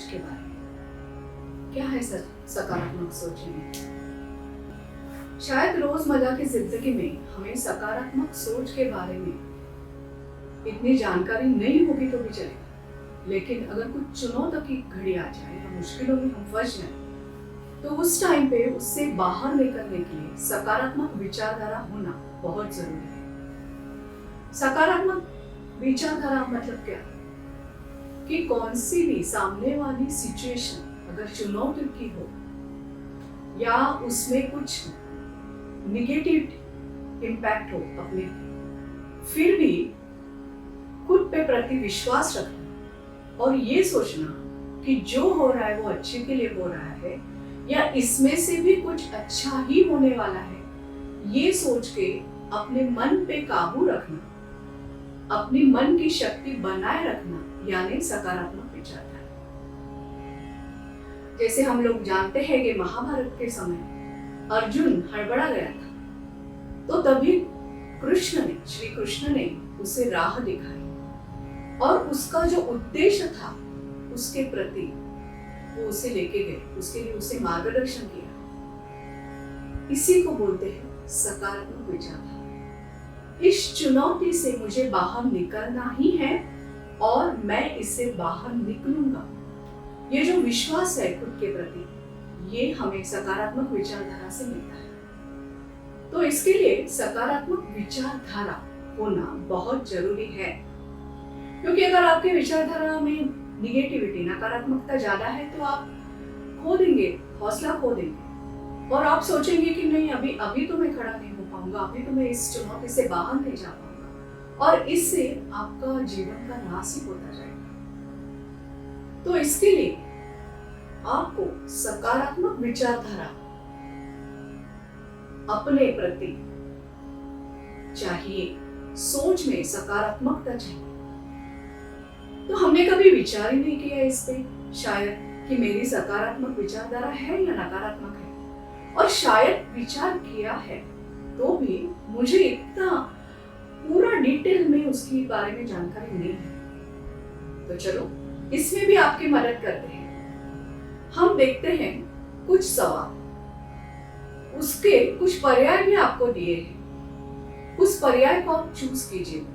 के बारे में। क्या है सकारात्मक सोचें? शायद रोजमर्रा की जिंदगी में हमें सकारात्मक सोच के बारे में इतनी जानकारी नहीं होगी तो भी चलेगा, लेकिन अगर कुछ चुनौती की घड़ी आ जाए या मुश्किलों में हम फंस जाए तो उस टाइम पे उससे बाहर निकलने के लिए सकारात्मक विचारधारा होना बहुत जरूरी है। सकारात्मक विचारधारा मतलब क्या? कि कौन सी भी सामने वाली सिचुएशन अगर चुनौती की हो या उसमें कुछ निगेटिव इम्पैक्ट हो अपने, फिर भी खुद पे प्रति विश्वास रखना और ये सोचना कि जो हो रहा है वो अच्छे के लिए हो रहा है या इसमें से भी कुछ अच्छा ही होने वाला है, ये सोच के अपने मन पे काबू रखना, अपनी मन की शक्ति बनाए रखना, यानी सकारात्मक विचारधारा। जैसे हम लोग जानते हैं कि महाभारत के समय अर्जुन हड़बड़ा गया था, तो तभी श्री कृष्ण ने उसे राह दिखाई और उसका जो उद्देश्य था उसके प्रति वो उसे लेके गए, उसके लिए उसे मार्गदर्शन किया। इसी को बोलते हैं सकारात्मक विचारधारा। इस चुनौती से मुझे बाहर निकलना ही है और मैं इससे बाहर निकलूंगा, ये जो विश्वास है खुद के प्रति, ये हमें सकारात्मक विचारधारा से मिलता है। तो इसके लिए सकारात्मक विचारधारा होना बहुत जरूरी है, क्योंकि अगर आपके विचारधारा में निगेटिविटी, नकारात्मकता ज्यादा है तो आप खो देंगे, हौसला खो देंगे और आप सोचेंगे कि नहीं, अभी तो मैं खड़ा नहीं हो पाऊंगा, अभी तो मैं इस चुनौती से बाहर नहीं जा पाऊंगा, और इससे आपका जीवन का नाश ही होता जाएगा। तो इसके लिए आपको सकारात्मक विचारधारा अपने प्रति चाहिए, सोच में सकारात्मकता चाहिए। तो हमने कभी विचार ही नहीं किया इस पे शायद कि मेरी सकारात्मक विचारधारा है या नकारात्मक है, और शायद विचार किया है तो भी मुझे इतना पूरा डिटेल में उसके बारे में जानकारी नहीं है। तो चलो इसमें भी आपकी मदद करते हैं। हम देखते हैं कुछ सवाल, उसके कुछ पर्याय भी आपको दिए हैं, उस पर्याय को आप चूज कीजिए।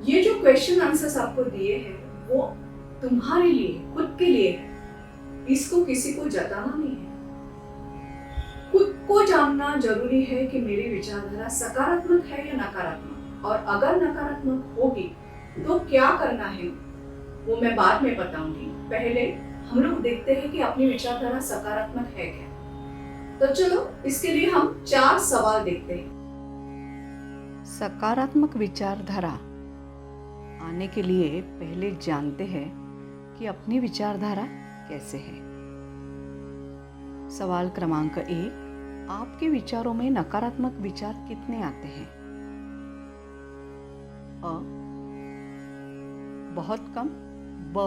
ये जो क्वेश्चन आंसर्स आपको दिए हैं वो तुम्हारे लिए, खुद के लिए है, इसको किसी को जताना नहीं है। खुद को जानना जरूरी है कि मेरी विचारधारा सकारात्मक है या नकारात्मक, और अगर नकारात्मक होगी तो क्या करना है वो मैं बाद में बताऊंगी। पहले हम लोग देखते हैं कि अपनी विचारधारा सकारात्मक है क्या। तो चलो इसके लिए हम 4 सवाल देखते हैं। सकारात्मक विचारधारा आने के लिए पहले जानते हैं कि अपनी विचारधारा कैसे है। सवाल क्रमांक 1, आपके विचारों में नकारात्मक विचार कितने आते हैं? अ बहुत कम, ब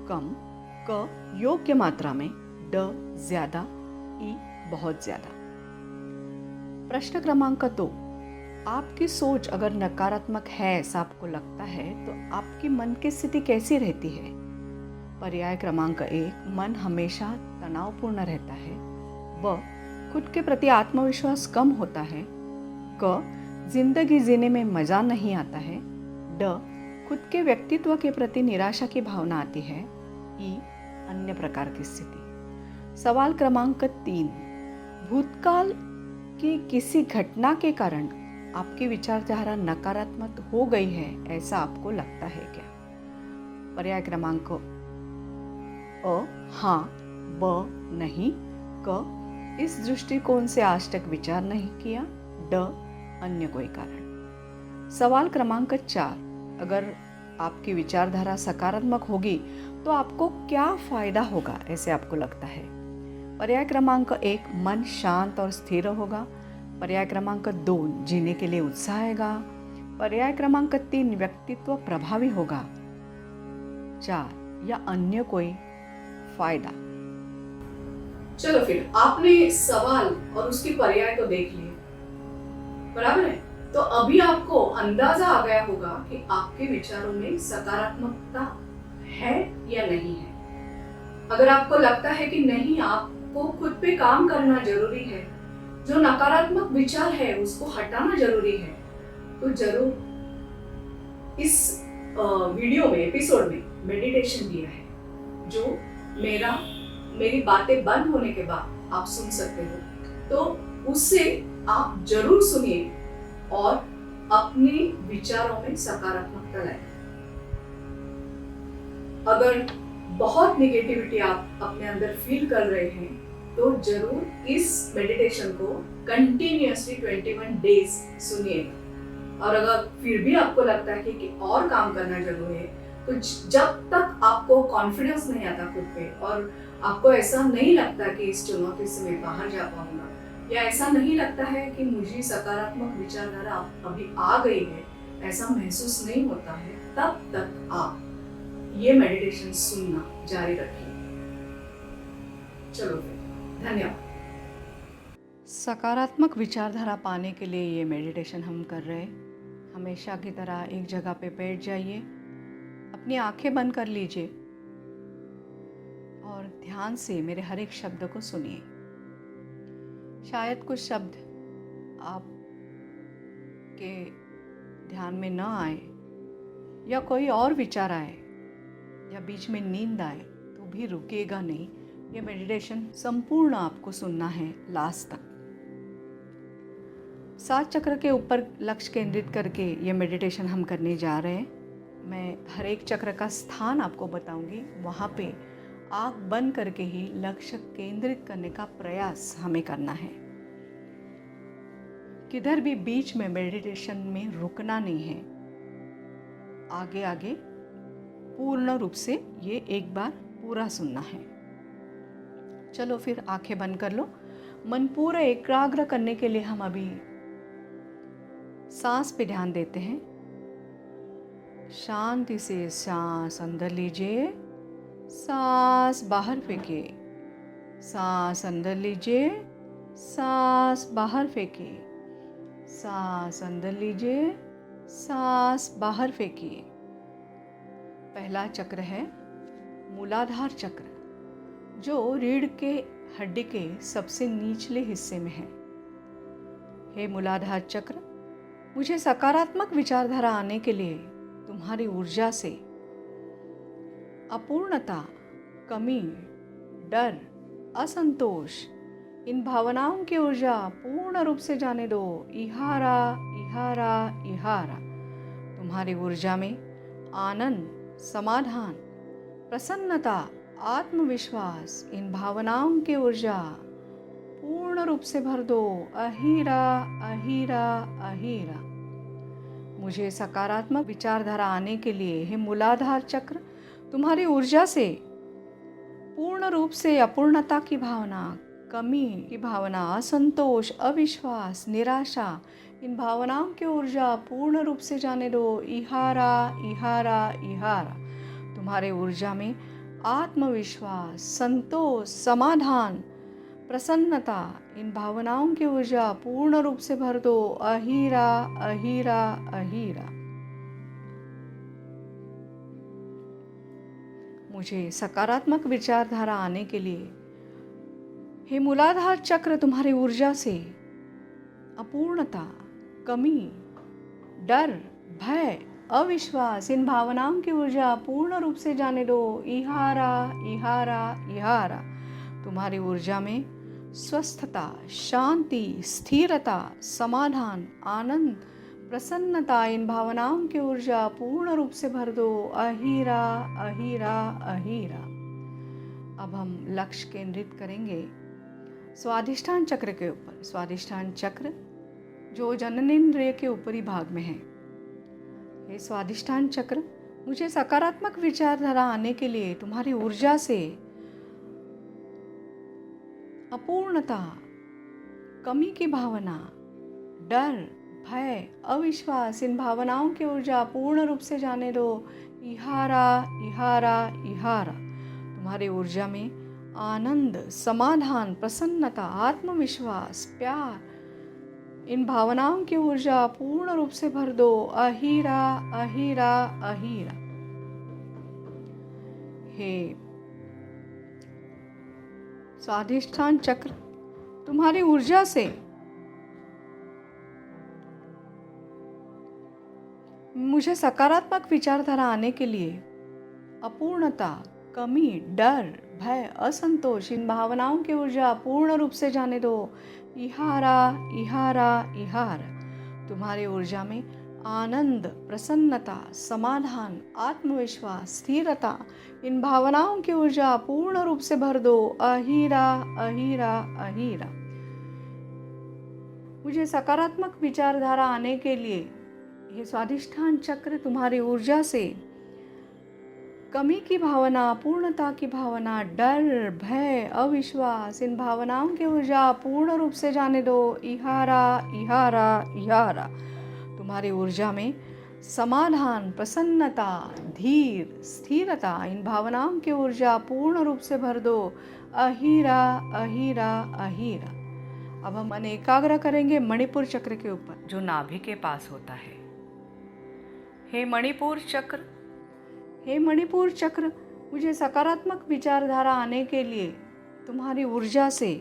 कम, क योग्य मात्रा में, ड ज्यादा, ई बहुत ज्यादा। प्रश्न क्रमांक 2, आपकी सोच अगर नकारात्मक है ऐसा आपको लगता है तो आपकी मन की स्थिति कैसी रहती है? पर्याय क्रमांक 1, मन हमेशा तनावपूर्ण रहता है। ब खुद के प्रति आत्मविश्वास कम होता है। क जिंदगी जीने में मजा नहीं आता है। ड खुद के व्यक्तित्व के प्रति निराशा की भावना आती है। ई अन्य प्रकार की स्थिति। सवाल क्रमांक 3, भूतकाल की किसी घटना के कारण आपकी विचारधारा नकारात्मक हो गई है ऐसा आपको लगता है क्या? पर्याय क्रमांक अ हाँ, ब नहीं, क इस दृष्टिकोण से आज तक विचार नहीं किया, ड अन्य कोई कारण। सवाल क्रमांक 4, अगर आपकी विचारधारा सकारात्मक होगी तो आपको क्या फायदा होगा ऐसे आपको लगता है? पर्याय क्रमांक 1, मन शांत और स्थिर होगा। पर्याय क्रमांक 2, जीने के लिए उत्साह आएगा। पर्याय क्रमांक 3, व्यक्तित्व प्रभावी होगा। 4 या अन्य कोई फायदा। चलो फिर आपने सवाल और उसकी पर्याय तो देख लिए, बराबर है? तो अभी आपको अंदाजा आ गया होगा कि आपके विचारों में सकारात्मकता है या नहीं है। अगर आपको लगता है कि नहीं, आपको खुद पे काम करना जरूरी है, जो नकारात्मक विचार है उसको हटाना जरूरी है, तो जरूर इस वीडियो में, एपिसोड में मेडिटेशन दिया है, जो मेरी बातें बंद होने के बाद आप सुन सकते हो। तो उससे आप जरूर सुनिए और अपने विचारों में सकारात्मकता लाएं। अगर बहुत नेगेटिविटी आप अपने अंदर फील कर रहे हैं तो जरूर इस मेडिटेशन को कंटिन्यूअसली 21 डेज सुनिएगा। और अगर फिर भी आपको लगता है कि और काम करना जरूरी है, तो जब तक आपको कॉन्फिडेंस नहीं आता खुद पे और आपको ऐसा नहीं लगता कि इस चुनौती से मैं बाहर जा पाऊंगा, या ऐसा नहीं लगता है कि मुझे सकारात्मक विचारधारा अभी आ गई है, ऐसा महसूस नहीं होता है, तब तक आप ये मेडिटेशन सुनना जारी रखिए। चलो फिर, धन्यवाद। सकारात्मक विचारधारा पाने के लिए ये मेडिटेशन हम कर रहे हैं। हमेशा की तरह एक जगह पे बैठ जाइए, अपनी आंखें बंद कर लीजिए और ध्यान से मेरे हर एक शब्द को सुनिए। शायद कुछ शब्द आपके ध्यान में न आए, या कोई और विचार आए, या बीच में नींद आए, तो भी रुकेगा नहीं। ये मेडिटेशन संपूर्ण आपको सुनना है लास्ट तक। 7 चक्र के ऊपर लक्ष्य केंद्रित करके ये मेडिटेशन हम करने जा रहे हैं। मैं हर एक चक्र का स्थान आपको बताऊंगी, वहाँ पे आँख बंद करके ही लक्ष्य केंद्रित करने का प्रयास हमें करना है। किधर भी बीच में मेडिटेशन में रुकना नहीं है, आगे आगे पूर्ण रूप से ये एक बार पूरा सुनना है। चलो फिर आंखें बंद कर लो। मन पूरा एकाग्र करने के लिए हम अभी सांस पे ध्यान देते हैं। शांति से सांस अंदर लीजिए, सांस बाहर फेंकिए, सांस अंदर लीजिए, सांस बाहर फेंकिए, सांस अंदर लीजिए, सांस बाहर फेंकिए। पहला चक्र है मूलाधार चक्र, जो रीढ़ के हड्डी के सबसे निचले हिस्से में है। हे मूलाधार चक्र, मुझे सकारात्मक विचारधारा आने के लिए तुम्हारी ऊर्जा से अपूर्णता, कमी, डर, असंतोष, इन भावनाओं की ऊर्जा पूर्ण रूप से जाने दो। इहारा इहारा इहारा। तुम्हारी ऊर्जा में आनंद, समाधान, प्रसन्नता, आत्मविश्वास, इन भावनाओं की ऊर्जा पूर्ण रूप से भर दो। अहीरा अहीरा अहीरा। मुझे सकारात्मक विचारधारा आने के लिए हे मूलाधार चक्र, तुम्हारी ऊर्जा से पूर्ण रूप से अपूर्णता की भावना, कमी की भावना, असंतोष, अविश्वास, निराशा, इन भावनाओं की ऊर्जा पूर्ण रूप से जाने दो। इहारा इहारा इहारा। तुम्हारे ऊर्जा में आत्मविश्वास, संतोष, समाधान, प्रसन्नता, इन भावनाओं की ऊर्जा पूर्ण रूप से भर दो। अहीरा अहीरा अहीरा। मुझे सकारात्मक विचारधारा आने के लिए हे मूलाधार चक्र, तुम्हारी ऊर्जा से अपूर्णता, कमी, डर, भय, अविश्वास, इन भावनाओं की ऊर्जा पूर्ण रूप से जाने दो। इहारा इहारा इहारा। तुम्हारी ऊर्जा में स्वस्थता, शांति, स्थिरता, समाधान, आनंद, प्रसन्नता, इन भावनाओं की ऊर्जा पूर्ण रूप से भर दो। अहीरा अहीरा अहीरा। अब हम लक्ष्य केंद्रित करेंगे स्वादिष्ठान चक्र के ऊपर। स्वादिष्ठान चक्र जो जननेंद्रिय के ऊपरी भाग में है। ये स्वादिष्ठान चक्र, मुझे सकारात्मक विचारधारा आने के लिए तुम्हारी ऊर्जा से अपूर्णता, कमी की भावना, डर, भय, अविश्वास, इन भावनाओं की ऊर्जा पूर्ण रूप से जाने दो। इहारा इहारा इहारा। तुम्हारी ऊर्जा में आनंद, समाधान, प्रसन्नता, आत्मविश्वास, प्यार, इन भावनाओं की ऊर्जा पूर्ण रूप से भर दो। अहीरा अहीरा अहीरा। हे स्वाधिष्ठान चक्र तुम्हारी ऊर्जा से मुझे सकारात्मक विचारधारा आने के लिए अपूर्णता, कमी, डर, भय, असंतोष इन भावनाओं की ऊर्जा पूर्ण रूप से जाने दो। इहारा इहारा इहार। तुम्हारी ऊर्जा में आनंद, प्रसन्नता, समाधान, आत्मविश्वास, स्थिरता इन भावनाओं की ऊर्जा पूर्ण रूप से भर दो। अहीरा अहीरा अहीरा। मुझे सकारात्मक विचारधारा आने के लिए ये स्वाधिष्ठान चक्र तुम्हारी ऊर्जा से कमी की भावना, पूर्णता की भावना, डर, भय, अविश्वास इन भावनाओं की ऊर्जा पूर्ण रूप से जाने दो। इहारा इहारा इहारा। तुम्हारी ऊर्जा में समाधान, प्रसन्नता, धीर, स्थिरता इन भावनाओं की ऊर्जा पूर्ण रूप से भर दो। अहीरा अहीरा अहीरा। अब हम मन एकाग्र करेंगे मणिपुर चक्र के ऊपर जो नाभि के पास होता है। हे मणिपुर चक्र, हे मणिपुर चक्र, मुझे सकारात्मक विचारधारा आने के लिए तुम्हारी ऊर्जा से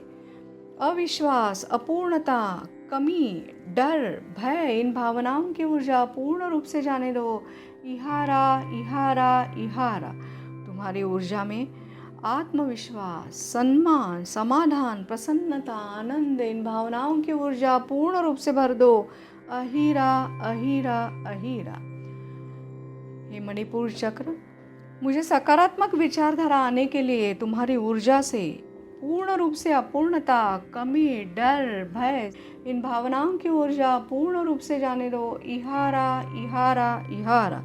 अविश्वास, अपूर्णता, कमी, डर, भय इन भावनाओं की ऊर्जा पूर्ण रूप से जाने दो। इहारा इहारा इहारा। तुम्हारी ऊर्जा में आत्मविश्वास, सम्मान, समाधान, प्रसन्नता, आनंद इन भावनाओं की ऊर्जा पूर्ण रूप से भर दो। अहीरा अहीरा अहीरा। हे मणिपुर चक्र, मुझे सकारात्मक विचारधारा आने के लिए तुम्हारी ऊर्जा से पूर्ण रूप से अपूर्णता, कमी, डर, भय इन भावनाओं की ऊर्जा पूर्ण रूप से जाने दो। इहारा इहारा इहारा।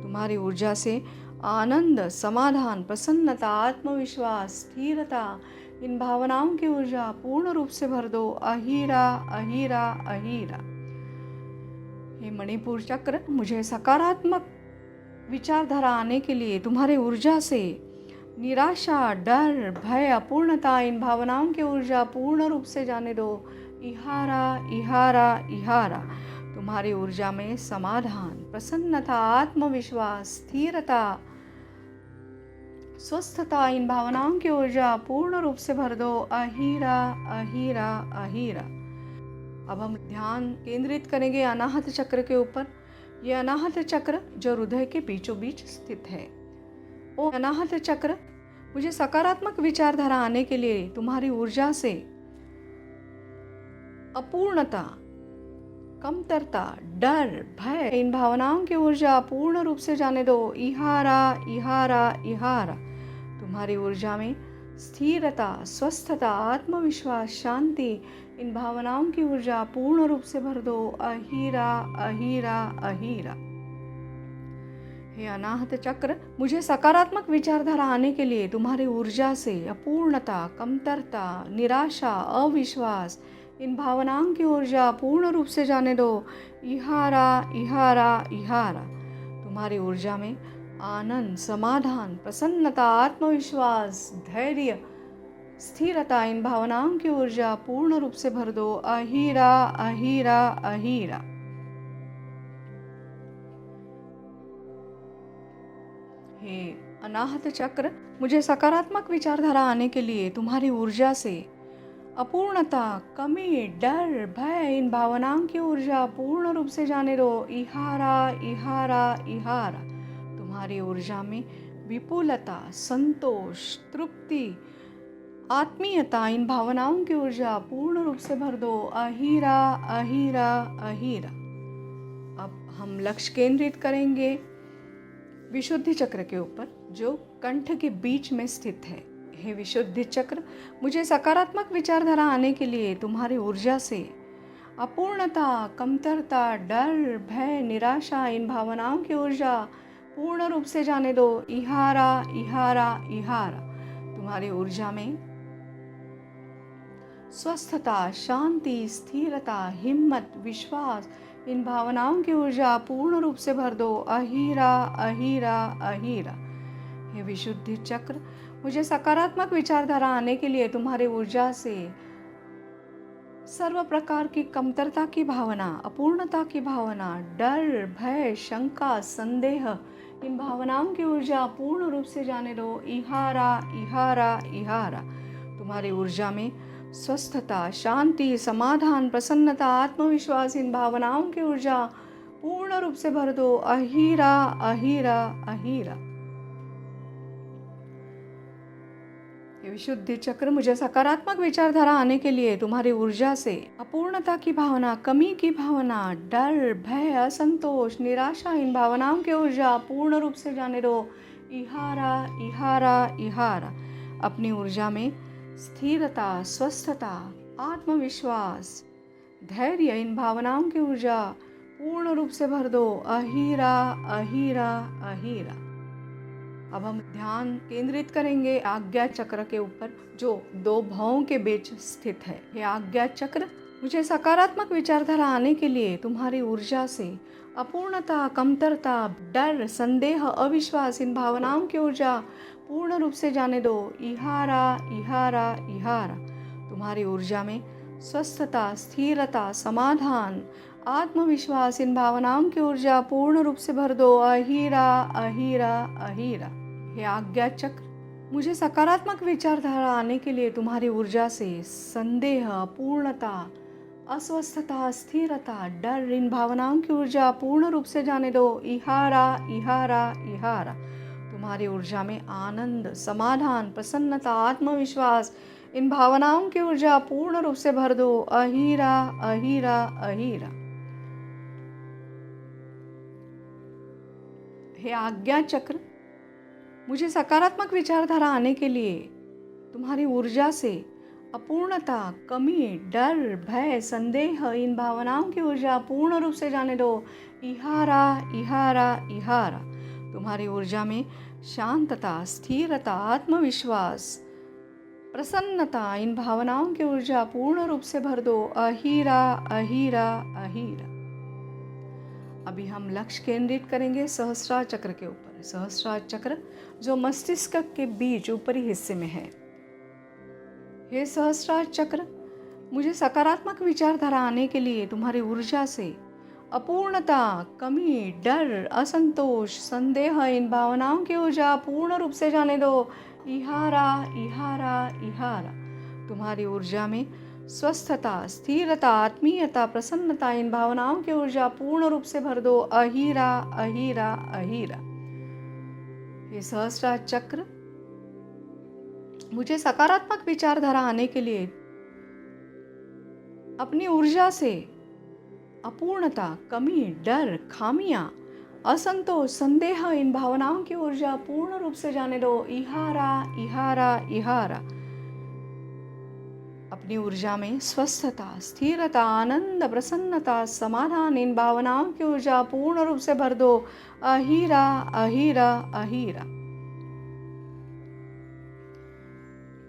तुम्हारी ऊर्जा से आनंद, समाधान, प्रसन्नता, आत्मविश्वास, स्थिरता इन भावनाओं की ऊर्जा पूर्ण रूप से भर दो। अहीरा अहीरा अहीरा। हे मणिपुर चक्र, मुझे सकारात्मक विचारधारा आने के लिए तुम्हारी ऊर्जा से निराशा, डर, भय, अपूर्णता इन भावनाओं की ऊर्जा पूर्ण रूप से जाने दो। इहारा इहारा इहारा। तुम्हारी ऊर्जा में समाधान, प्रसन्नता, आत्मविश्वास, स्थिरता, स्वस्थता इन भावनाओं की ऊर्जा पूर्ण रूप से भर दो। अहीरा अहीरा अहीरा। अब हम ध्यान केंद्रित करेंगे अनाहत चक्र के ऊपर। यह अनाहत चक्र जो हृदय के बीचों बीच स्थित है। ओ अनाहत चक्र, मुझे सकारात्मक विचारधारा आने के लिए तुम्हारी ऊर्जा से अपूर्णता, कमतरता, डर, भय इन भावनाओं की ऊर्जा पूर्ण रूप से जाने दो। इहारा इहारा इहारा। तुम्हारी ऊर्जा में स्थिरता, स्वस्थता, आत्मविश्वास, शांति इन भावनाओं की ऊर्जा पूर्ण रूप से भर दो। अहीरा अहीरा अहीरा। हे अनाहत चक्र, मुझे सकारात्मक विचारधारा आने के लिए तुम्हारी ऊर्जा से अपूर्णता, कमतरता, निराशा, अविश्वास इन भावनाओं की ऊर्जा पूर्ण रूप से जाने दो। इहारा इहारा इहारा। तुम्हारी ऊर्जा में आनंद, समाधान, प्रसन्नता, आत्मविश्वास, धैर्य, स्थिरता इन भावनाओं की ऊर्जा पूर्ण रूप से भर दो। अहीरा अहीरा अहीरा। हे अनाहत चक्र, मुझे सकारात्मक विचारधारा आने के लिए तुम्हारी ऊर्जा से अपूर्णता, कमी, डर, भय इन भावनाओं की ऊर्जा पूर्ण रूप से जाने दो। इहारा इहारा इहारा। तुम्हारी ऊर्जा में विपुलता, संतोष, तृप्ति, आत्मीयता इन भावनाओं की ऊर्जा पूर्ण रूप से भर दो। अहीरा अहीरा अहीरा। अब हम लक्ष्य केंद्रित करेंगे विशुद्धि चक्र के ऊपर जो कंठ के बीच में स्थित है। हे विशुद्धि चक्र, मुझे सकारात्मक विचारधारा आने के लिए तुम्हारी ऊर्जा से अपूर्णता, कमतरता, डर, भय, निराशा इन भावनाओं की ऊर्जा पूर्ण रूप से जाने दो। इहारा इहारा इहारा। तुम्हारी ऊर्जा में स्वस्थता, शांति, स्थिरता, हिम्मत, विश्वास इन भावनाओं की ऊर्जा पूर्ण रूप से भर दो। अहीरा अहीरा अहीरा। हे विशुद्धि चक्र, मुझे सकारात्मक विचारधारा आने के लिए तुम्हारी ऊर्जा से सर्व प्रकार की कमतरता की भावना, अपूर्णता की भावना, डर, भय, शंका, संदेह इन भावनाओं की ऊर्जा पूर्ण रूप से जाने दो। इहारा इहारा इहारा। तुम्हारी ऊर्जा में स्वस्थता, शांति, समाधान, प्रसन्नता, आत्मविश्वास, इन भावनाओं की ऊर्जा पूर्ण रूप से भर दो। अहीरा अहीरा अहीरा। ये विशुद्धि चक्र मुझे सकारात्मक विचारधारा आने के लिए तुम्हारी ऊर्जा से अपूर्णता की भावना, कमी की भावना, डर, भय, असंतोष, निराशा, इन भावनाओं की ऊर्जा पूर्ण रूप से जाने दो। इहारा इहारा इहारा। अपनी ऊर्जा में स्थिरता, स्वस्थता, आत्मविश्वास, धैर्य, इन भावनाओं की ऊर्जा पूर्ण रूप से भर दो। अहीरा अहीरा अहीरा। अब हम ध्यान केंद्रित करेंगे आज्ञा चक्र के ऊपर, जो दो भवों के बीच स्थित है। यह आज्ञा चक्र मुझे सकारात्मक विचारधारा आने के लिए तुम्हारी ऊर्जा से अपूर्णता, कमतरता, डर, संदेह, अविश्वास, इन भावनाओं की ऊर्जा पूर्ण रूप से जाने दो। इहारा इहारा इहारा। तुम्हारी ऊर्जा में स्वस्थता, स्थिरता, समाधान, आत्मविश्वास, इन भावनाओं की ऊर्जा पूर्ण रूप से भर दो। अहीरा अहीरा अहीरा। हे आज्ञा चक्र मुझे सकारात्मक विचारधारा आने के लिए तुम्हारी ऊर्जा से संदेह, पूर्णता, अस्वस्थता, स्थिरता, डर, इन भावनाओं की ऊर्जा पूर्ण रूप से जाने दो। इहारा इहारा इहारा। तुम्हारी ऊर्जा में आनंद, समाधान, प्रसन्नता, आत्मविश्वास, इन भावनाओं की ऊर्जा पूर्ण रूप से भर दो। अहीरा अहीरा अहीरा। हे आज्ञा चक्र मुझे सकारात्मक विचारधारा आने के लिए तुम्हारी ऊर्जा से अपूर्णता, कमी, डर, भय, संदेह, इन भावनाओं की ऊर्जा पूर्ण रूप से जाने दो। इहारा इहारा इहारा। तुम्हारी ऊर्जा में शांतता, स्थिरता, आत्मविश्वास, प्रसन्नता, इन भावनाओं की ऊर्जा पूर्ण रूप से भर दो। अहीरा अहीरा अहीरा। अभी हम लक्ष्य केंद्रित करेंगे सहस्रार चक्र के ऊपर। सहस्रार चक्र जो मस्तिष्क के बीच ऊपरी हिस्से में है। हे सहस्रार चक्र मुझे सकारात्मक विचारधारा आने के लिए तुम्हारी ऊर्जा से अपूर्णता, कमी, डर, असंतोष, संदेह, इन भावनाओं की ऊर्जा पूर्ण रूप से जाने दो। इहारा इहारा इहारा। तुम्हारी ऊर्जा में स्वस्थता, स्थिरता, आत्मीयता, प्रसन्नता, इन भावनाओं की ऊर्जा पूर्ण रूप से भर दो। अहीरा अहीरा अहीरा। ये सहस्रार चक्र मुझे सकारात्मक विचारधारा आने के लिए अपनी ऊर्जा से अपूर्णता, कमी, डर, खामियां, असंतोष, संदेह, इन भावनाओं की ऊर्जा पूर्ण रूप से जाने दो। इहारा इहारा इहारा। अपनी ऊर्जा में स्वस्थता, स्थिरता, आनंद, प्रसन्नता, समाधान, इन भावनाओं की ऊर्जा पूर्ण रूप से भर दो। अहीरा अहीरा अहीरा।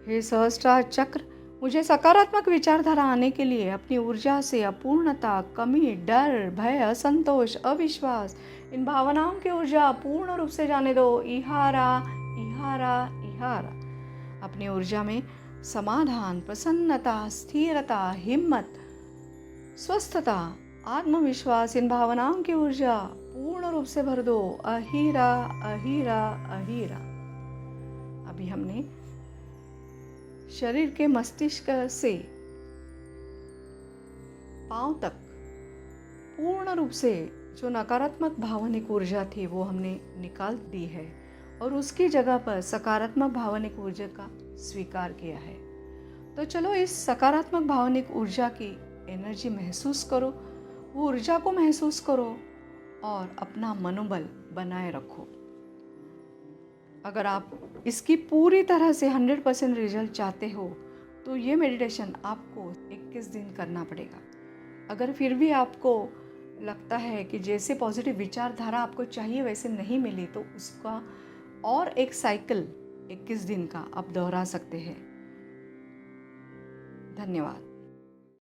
हे सहस्रार चक्र मुझे सकारात्मक विचारधारा आने के लिए अपनी ऊर्जा से अपूर्णता, कमी, डर, भय, असंतोष, अविश्वास, इन भावनाओं की ऊर्जा पूर्ण रूप से जाने दो। इहारा इहारा इहारा। अपनी ऊर्जा में समाधान, प्रसन्नता, स्थिरता, हिम्मत, स्वस्थता, आत्मविश्वास, इन भावनाओं की ऊर्जा पूर्ण रूप से भर दो। अहीरा अहीरा अहीरा। अभी हमने शरीर के मस्तिष्क से पांव तक पूर्ण रूप से जो नकारात्मक भावनिक ऊर्जा थी वो हमने निकाल दी है और उसकी जगह पर सकारात्मक भावनिक ऊर्जा का स्वीकार किया है। तो चलो इस सकारात्मक भावनिक ऊर्जा की एनर्जी महसूस करो, वो ऊर्जा को महसूस करो और अपना मनोबल बनाए रखो। अगर आप इसकी पूरी तरह से 100% रिजल्ट चाहते हो तो ये मेडिटेशन आपको 21 दिन करना पड़ेगा। अगर फिर भी आपको लगता है कि जैसे पॉजिटिव विचारधारा आपको चाहिए वैसे नहीं मिली तो उसका और एक साइकिल 21 दिन का आप दोहरा सकते हैं। धन्यवाद।